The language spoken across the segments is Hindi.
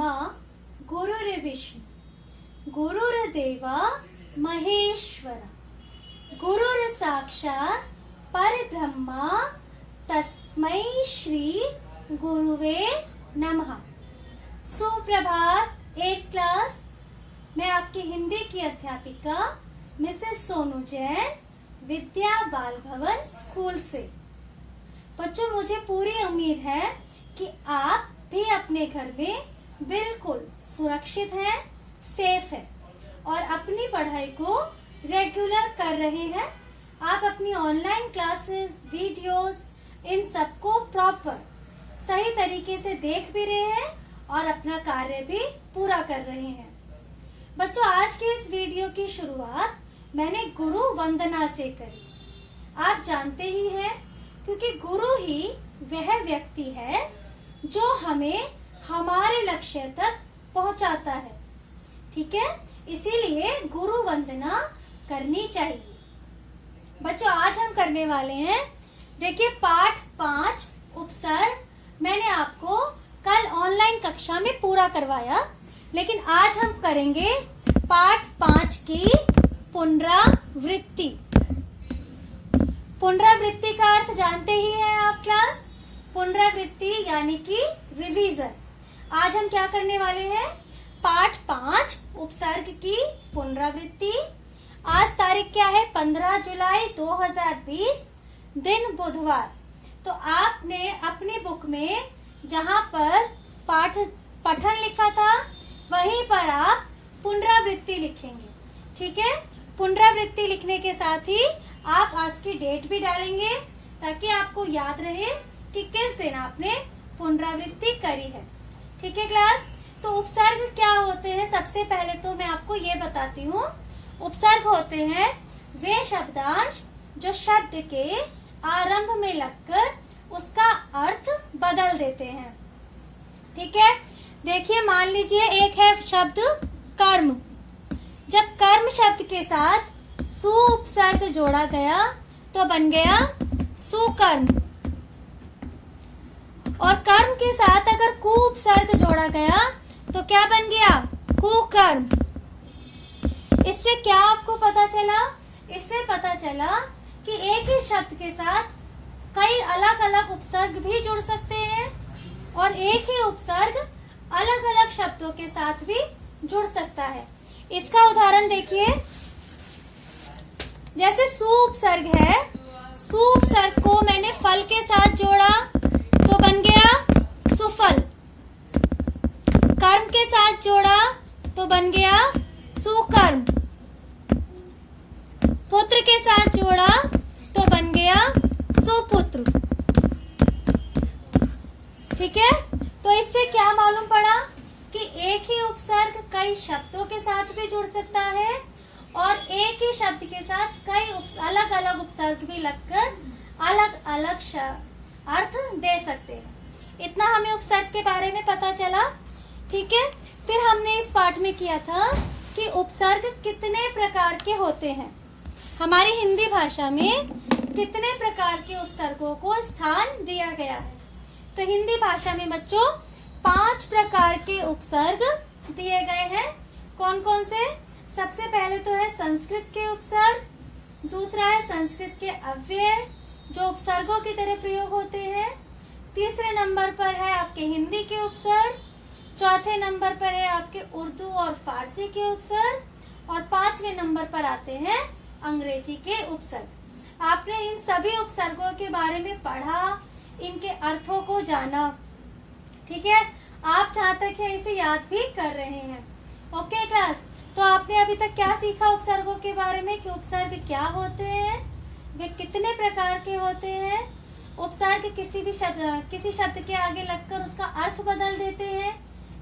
ब्रह्मा गुरुर्विष्णु गुरुर्देवा महेश्वरा गुरुर्साक्षात् परब्रह्मा तस्मै श्री गुरुवे नमः। सुप्रभात 8th क्लास। मैं आपकी हिंदी की अध्यापिका मिसेस सोनू जैन, विद्या बाल भवन स्कूल से। बच्चों, मुझे पूरी उम्मीद है कि आप भी अपने घर में बिल्कुल सुरक्षित हैं, सेफ हैं और अपनी पढ़ाई को रेगुलर कर रहे हैं। आप अपनी ऑनलाइन क्लासेस, वीडियोस, इन सबको प्रॉपर सही तरीके से देख भी रहे हैं और अपना कार्य भी पूरा कर रहे हैं। बच्चों, आज के इस वीडियो की शुरुआत मैंने गुरु वंदना से करी। आप जानते ही हैं, क्योंकि गुरु ही वह व्यक्ति है जो हमें हमारे लक्ष्य तक पहुंचाता है। ठीक है, इसीलिए गुरु वंदना करनी चाहिए। बच्चों, आज हम करने वाले हैं, देखिए, पाठ 5 उपसर्ग। मैंने आपको कल ऑनलाइन कक्षा में पूरा करवाया, लेकिन आज हम करेंगे पाठ 5 की पुनरावृत्ति। पुनरावृत्ति का अर्थ जानते ही हैं आप क्लास। पुनरावृत्ति यानी कि रिवीजन। आज हम क्या करने वाले हैं? पाठ 5 उपसर्ग की पुनरावृत्ति। आज तारीख क्या है? 15 जुलाई 2020, दिन बुधवार। तो आपने अपनी बुक में जहाँ पर पाठ पठन लिखा था, वहीं पर आप पुनरावृत्ति लिखेंगे। ठीक है, पुनरावृत्ति लिखने के साथ ही आप आज की डेट भी डालेंगे, ताकि आपको याद रहे कि किस दिन आपने पुनरावृत्ति करी है। ठीक है क्लास। तो उपसर्ग क्या होते हैं? सबसे पहले तो मैं आपको ये बताती हूँ। उपसर्ग होते हैं वे शब्दांश जो शब्द के आरंभ में लगकर उसका अर्थ बदल देते हैं। ठीक है, देखिए, मान लीजिए एक है शब्द कर्म। जब कर्म शब्द के साथ सु उपसर्ग जोड़ा गया तो बन गया सुकर्म, और कर्म के साथ अगर कु उपसर्ग जोड़ा गया तो क्या बन गया? कुकर्म। इससे क्या आपको पता चला? इससे पता चला कि एक ही शब्द के साथ कई अलग अलग उपसर्ग भी जुड़ सकते हैं और एक ही उपसर्ग अलग अलग शब्दों के साथ भी जुड़ सकता है। इसका उदाहरण देखिए, जैसे सु उपसर्ग है, सु उपसर्ग को मैंने फल के साथ जोड़ा तो बन गया सुफल। कर्म के साथ जोड़ा तो बन गया सुकर्म। पुत्र के साथ जोड़ा तो बन गया सुपुत्र। ठीक है, तो इससे क्या मालूम पड़ा कि एक ही उपसर्ग कई शब्दों के साथ भी जुड़ सकता है और एक ही शब्द के साथ कई अलग अलग उपसर्ग भी लगकर अलग अलग अर्थ दे सकते हैं। इतना हमें उपसर्ग के बारे में पता चला। ठीक है, फिर हमने इस पाठ में किया था कि उपसर्ग कितने प्रकार के होते हैं। हमारी हिंदी भाषा में कितने प्रकार के उपसर्गों को स्थान दिया गया है। तो हिंदी भाषा में बच्चों 5 प्रकार के उपसर्ग दिए गए हैं। कौन कौन से? सबसे पहले तो है संस्कृत के उपसर्ग, दूसरा है संस्कृत के अव्यय जो उपसर्गों की तरह प्रयोग होते हैं, तीसरे नंबर पर है आपके हिंदी के उपसर्ग, चौथे नंबर पर है आपके उर्दू और फारसी के उपसर्ग, और 5वें नंबर पर आते हैं अंग्रेजी के उपसर्ग। आपने इन सभी उपसर्गों के बारे में पढ़ा, इनके अर्थों को जाना। ठीक है, आप जहाँ तक है इसे याद भी कर रहे हैं। Okay class. तो आपने अभी तक क्या सीखा उपसर्गों के बारे में, कि उपसर्ग क्या होते हैं, वे कितने प्रकार के होते हैं, उपसर्ग किसी शब्द के आगे लगकर उसका अर्थ बदल देते हैं,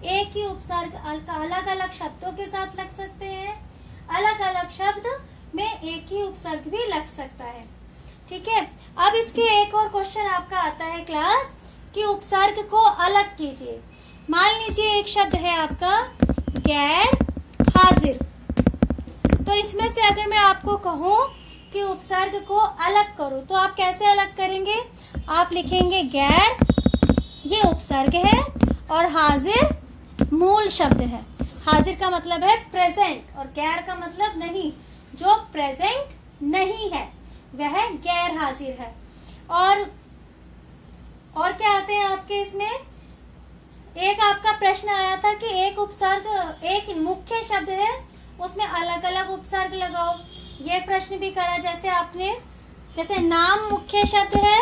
एक ही उपसर्ग अलग अलग शब्दों के साथ लग सकते हैं, अलग अलग शब्द में एक ही उपसर्ग भी लग सकता है। ठीक है, अब इसके एक और क्वेश्चन आपका आता है क्लास, कि उपसर्ग को अलग कीजिए। मान लीजिए एक शब्द है आपका गैर हाजिर। तो इसमें से अगर मैं आपको कहूँ कि उपसर्ग को अलग करो, तो आप कैसे अलग करेंगे? आप लिखेंगे गैर, ये उपसर्ग है, और हाजिर मूल शब्द है। हाजिर का मतलब है प्रेजेंट और गैर का मतलब नहीं। जो प्रेजेंट नहीं है वह गैर हाजिर है। और क्या आते हैं आपके इसमें? एक आपका प्रश्न आया था कि एक उपसर्ग, एक मुख्य शब्द है, उसमें अलग अलग उपसर्ग लगाओ। ये प्रश्न भी करा, जैसे नाम मुख्य शब्द है,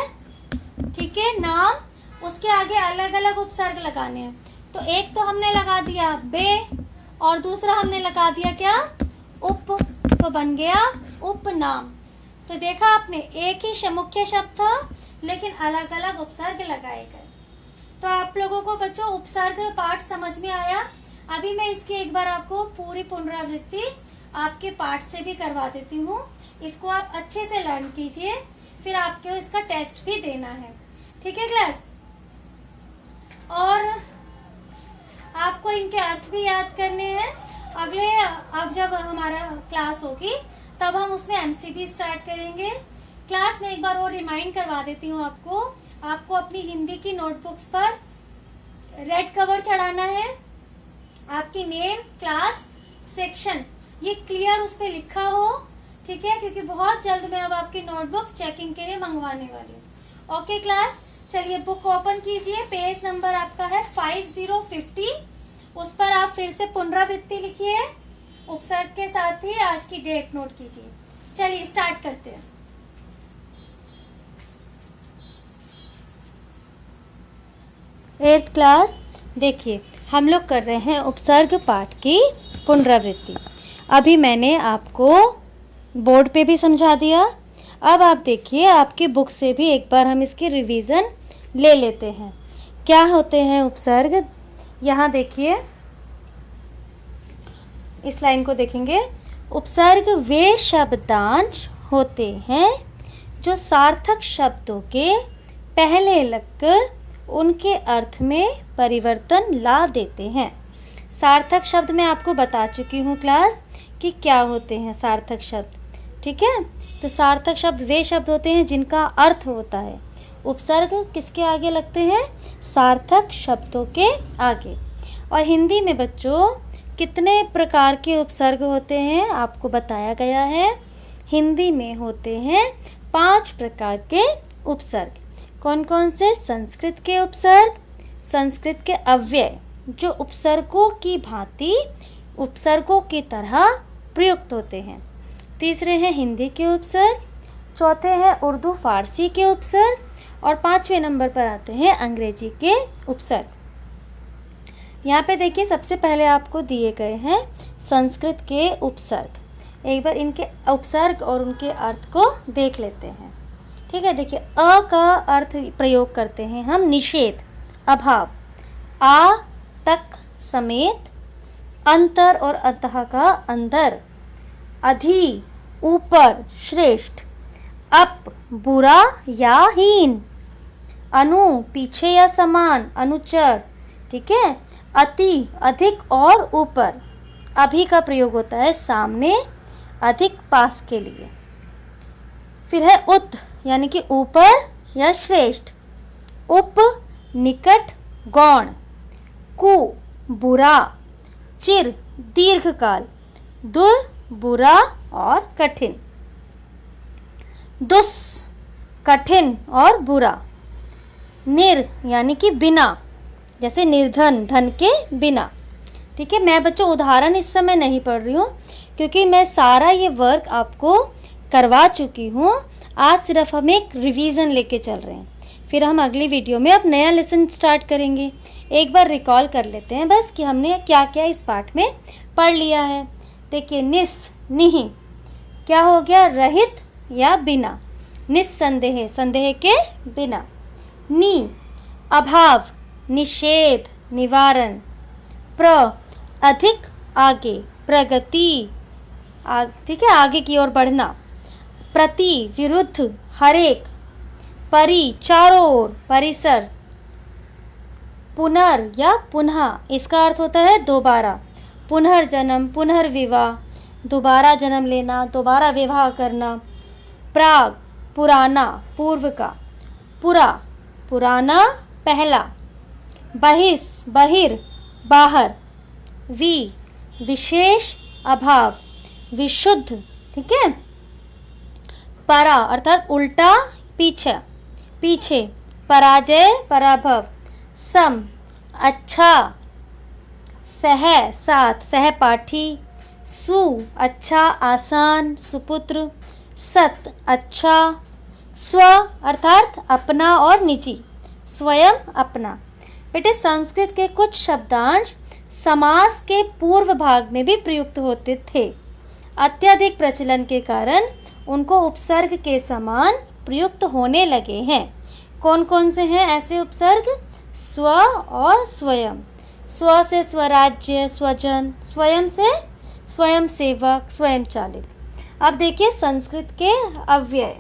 ठीक है, नाम, उसके आगे अलग अलग उपसर्ग लगाने हैं। तो एक तो हमने लगा दिया बे और दूसरा हमने लगा दिया क्या? उप, तो बन गया उपनाम। तो देखा आपने, एक ही मुख्य शब्द था लेकिन अलग अलग उपसर्ग लगाए गए। तो आप लोगों को बच्चों उपसर्ग पाठ समझ में आया। अभी मैं इसकी एक बार आपको पूरी पुनरावृत्ति आपके पाठ से भी करवा देती हूँ। इसको आप अच्छे से लर्न कीजिए, फिर आपको इसका टेस्ट भी देना है, ठीक है क्लास? और आपको इनके अर्थ भी याद करने हैं। अब जब हमारा क्लास होगी तब हम उसमें एमसीबी स्टार्ट करेंगे। क्लास में एक बार और रिमाइंड करवा देती हूँ आपको अपनी हिंदी की नोटबुक्स पर रेड कवर चढ़ाना है। आपकी नेम, क्लास, सेक्शन ये क्लियर उस पे लिखा हो, ठीक है, क्योंकि बहुत जल्द मैं अब आपकी नोटबुक्स चेकिंग के लिए मंगवाने वाली हूँ। ओके क्लास, चलिए बुक ओपन कीजिए। पेज नंबर आपका है 5050। उस पर आप फिर से पुनरावृत्ति लिखिए, उपसर्ग के साथ ही आज की डेट नोट कीजिए। चलिए स्टार्ट करते हैं। एट्थ क्लास, देखिए हम लोग कर रहे हैं उपसर्ग पाठ की पुनरावृत्ति। अभी मैंने आपको बोर्ड पे भी समझा दिया। अब आप देखिए आपकी बुक से भी एक बार हम इसकी रिवीजन ले लेते हैं। क्या होते हैं उपसर्ग? यहाँ देखिए, इस लाइन को देखेंगे। उपसर्ग वे शब्दांश होते हैं जो सार्थक शब्दों के पहले लगकर उनके अर्थ में परिवर्तन ला देते हैं। सार्थक शब्द मैं आपको बता चुकी हूँ क्लास कि क्या होते हैं सार्थक शब्द, ठीक है? तो सार्थक शब्द वे शब्द होते हैं जिनका अर्थ होता है। उपसर्ग किसके आगे लगते हैं? सार्थक शब्दों के आगे। और हिंदी में बच्चों कितने प्रकार के उपसर्ग होते हैं आपको बताया गया है। हिंदी में होते हैं 5 प्रकार के उपसर्ग। कौन कौन से? संस्कृत के उपसर्ग, संस्कृत के अव्यय जो उपसर्गों की भांति उपसर्गों की तरह प्रयुक्त होते हैं। तीसरे हैं हिंदी के उपसर्ग, चौथे हैं उर्दू फारसी के उपसर्ग और 5वें नंबर पर आते हैं अंग्रेजी के उपसर्ग। यहाँ पे देखिए सबसे पहले आपको दिए गए हैं संस्कृत के उपसर्ग। एक बार इनके उपसर्ग और उनके अर्थ को देख लेते हैं, ठीक है? देखिए, अ का अर्थ प्रयोग करते हैं हम निषेध, अभाव। आ तक समेत, अंतर और अतः का अंदर, अधि ऊपर श्रेष्ठ, अप बुरा या हीन, अनु पीछे या समान अनुचर, ठीक है? अति अधिक और ऊपर। अभी का प्रयोग होता है सामने, अधिक पास के लिए। फिर है उत यानी कि ऊपर या श्रेष्ठ, उप निकट गौण, कु बुरा, चिर दीर्घकाल, दुर बुरा और कठिन, दुस कठिन और बुरा, निर यानी कि बिना, जैसे निर्धन धन के बिना, ठीक है? मैं बच्चों उदाहरण इस समय नहीं पढ़ रही हूँ क्योंकि मैं सारा ये वर्क आपको करवा चुकी हूँ। आज सिर्फ हम एक रिवीजन लेके चल रहे हैं, फिर हम अगली वीडियो में अब नया लेसन स्टार्ट करेंगे। एक बार रिकॉल कर लेते हैं बस कि हमने क्या क्या इस पाठ में पढ़ लिया है। देखिए, निस निहि क्या हो गया? रहित या बिना, निस्संदेह संदेह के बिना। नी अभाव, निषेध निवारण। प्र अधिक आगे, प्रगति, ठीक है, आगे की ओर बढ़ना। प्रति विरुद्ध, हरेक। परि चारों ओर, परिसर। पुनर् या पुनः इसका अर्थ होता है दोबारा। पुनर्जन्म, पुनर्विवाह, दोबारा जन्म लेना, दोबारा विवाह करना। प्राग पुराना, पूर्व का। पुरा पुराना, पहला। बहिस बहिर, बाहर, वि विशेष अभाव, विशुद्ध, ठीक है। परा अर्थात उल्टा, पीछे पीछे, पराजय पराभव, सम अच्छा, सह साथ सहपाठी, सु अच्छा आसान सुपुत्र, सत अच्छा, स्व अर्थात अपना और निजी, स्वयं अपना। बेटे संस्कृत के कुछ शब्दांश समास के पूर्व भाग में भी प्रयुक्त होते थे। अत्यधिक प्रचलन के कारण उनको उपसर्ग के समान प्रयुक्त होने लगे हैं। कौन कौन से हैं ऐसे उपसर्ग? स्व और स्वयं। स्व से स्वराज्य, स्वजन, स्वयं से स्वयं सेवक, स्वयं चालित। अब देखिए संस्कृत के अव्यय।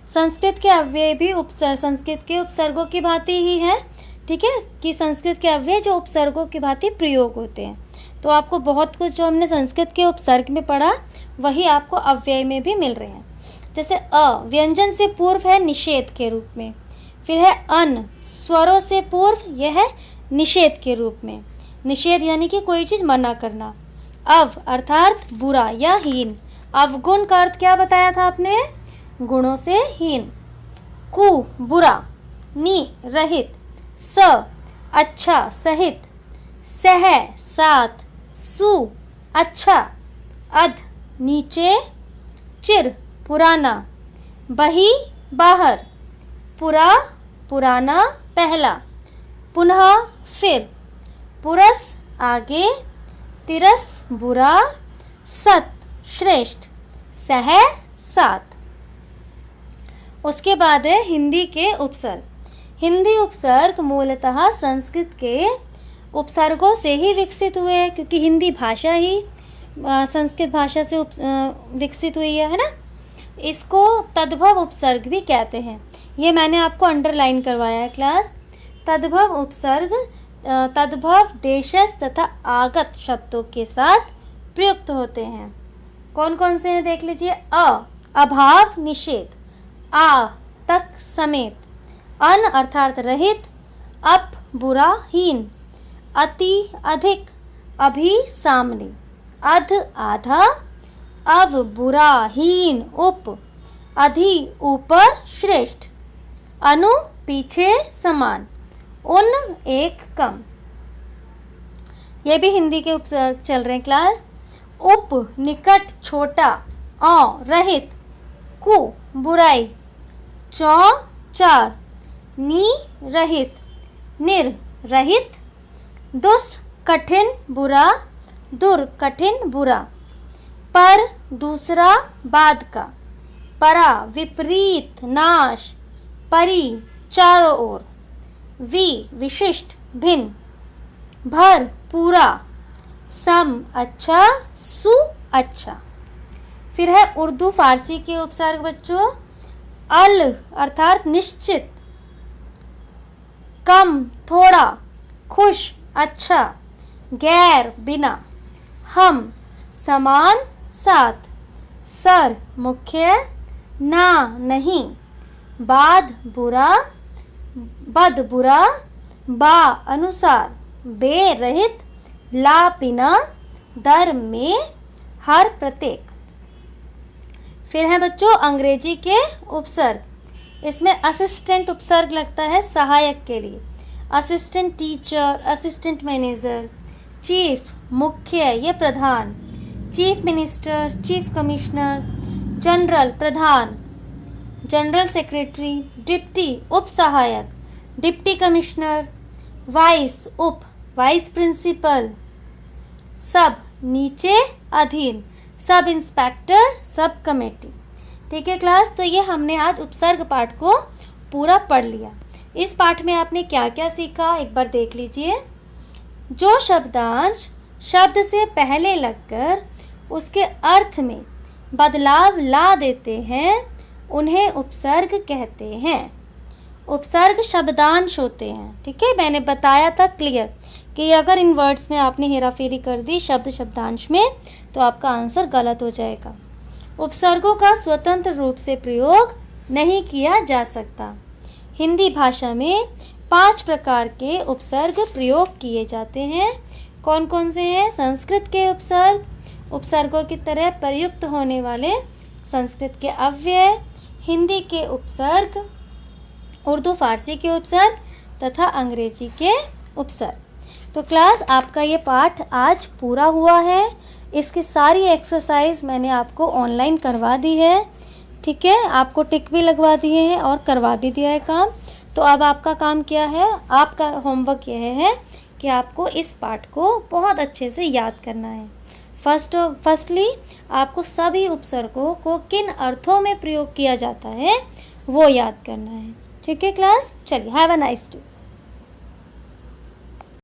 संस्कृत के अव्यय भी संस्कृत के उपसर्गों की भांति ही है, ठीक है, कि संस्कृत के अव्यय जो उपसर्गों की भांति प्रयोग होते हैं। तो आपको बहुत कुछ जो हमने संस्कृत के उपसर्ग में पढ़ा वही आपको अव्यय में भी मिल रहे हैं। जैसे अ व्यंजन से पूर्व है निषेध के रूप में, फिर है अन स्वरों से पूर्व, यह है निषेध के रूप में। निषेध यानी कि कोई चीज़ मना करना। अव अर्थात बुरा या हीन। अवगुण का अर्थ क्या बताया था आपने? गुणों से हीन। कु बुरा, नी रहित, स अच्छा सहित, सह साथ, सु अच्छा, अध नीचे, चिर पुराना, बही बाहर, पुरा पुराना पहला, पुनः फिर, पुरस आगे, तिरस बुरा, सत श्रेष्ठ, सह साथ। उसके बाद है हिंदी के उपसर्ग। हिंदी उपसर्ग मूलतः संस्कृत के उपसर्गों से ही विकसित हुए हैं, क्योंकि हिंदी भाषा ही संस्कृत भाषा से विकसित हुई है ना। इसको तद्भव उपसर्ग भी कहते हैं। ये मैंने आपको अंडरलाइन करवाया है क्लास। तद्भव उपसर्ग तद्भव देशज तथा आगत शब्दों के साथ प्रयुक्त होते हैं। कौन कौन से हैं देख लीजिए। अ अभाव निषेध, आ तक समेत, अन अर्थात रहित, अप बुरा हीन, अति अधिक, अभी सामने, अध आधा, अव बुरा हीन उप, अधि ऊपर श्रेष्ठ, अनु पीछे समान, उन एक कम। ये भी हिंदी के उपसर्ग चल रहे हैं क्लास। उप निकट छोटा, औ रहित, कु बुराई, चौ चार, नी रहित, निर रहित, दुस कठिन बुरा, दुर कठिन बुरा, पर दूसरा बाद का, परा विपरीत नाश, परि चारों ओर, वि विशिष्ट भिन्न, भर पूरा, सम अच्छा सु अच्छा। फिर है उर्दू फारसी के उपसर्ग बच्चों। अल अर्थात निश्चित, कम थोड़ा, खुश अच्छा, गैर बिना, हम समान साथ, सर मुख्य, ना नहीं, बाद बुरा, बद बुरा, बा अनुसार, बे रहित, ला बिना, दर में, हर प्रत्येक। फिर है बच्चों अंग्रेजी के उपसर्ग। इसमें असिस्टेंट उपसर्ग लगता है सहायक के लिए। Assistant teacher, assistant manager, chief मुख्य ये प्रधान, chief minister, chief commissioner, general प्रधान, जनरल सेक्रेटरी, डिप्टी उप सहायक, डिप्टी कमिश्नर, वाइस उप, वाइस प्रिंसिपल, सब नीचे अधीन, सब इंस्पेक्टर, सब कमेटी। ठीक है क्लास, तो ये हमने आज उपसर्ग पाठ को पूरा पढ़ लिया। इस पाठ में आपने क्या क्या सीखा एक बार देख लीजिए। जो शब्दांश शब्द से पहले लगकर उसके अर्थ में बदलाव ला देते हैं उन्हें उपसर्ग कहते हैं। उपसर्ग शब्दांश होते हैं, ठीक है। मैंने बताया था क्लियर कि अगर इन वर्ड्स में आपने हेराफेरी कर दी शब्द शब्दांश में तो आपका आंसर गलत हो जाएगा। उपसर्गों का स्वतंत्र रूप से प्रयोग नहीं किया जा सकता। हिंदी भाषा में 5 प्रकार के उपसर्ग प्रयोग किए जाते हैं। कौन कौन से हैं? संस्कृत के उपसर्ग, उपसर्गों की तरह प्रयुक्त होने वाले संस्कृत के अव्यय, हिंदी के उपसर्ग, उर्दू फारसी के उपसर्ग तथा अंग्रेजी के उपसर्ग। तो क्लास, आपका ये पाठ आज पूरा हुआ है। इसकी सारी एक्सरसाइज मैंने आपको ऑनलाइन करवा दी है, ठीक है, आपको टिक भी लगवा दिए हैं और करवा भी दिया है काम। तो अब आपका काम क्या है? आपका होमवर्क यह है कि आपको इस पाठ को बहुत अच्छे से याद करना है। फर्स्टली आपको सभी उपसर्गों को किन अर्थों में प्रयोग किया जाता है वो याद करना है, ठीक है क्लास। चलिए, हैव अ नाइस डे।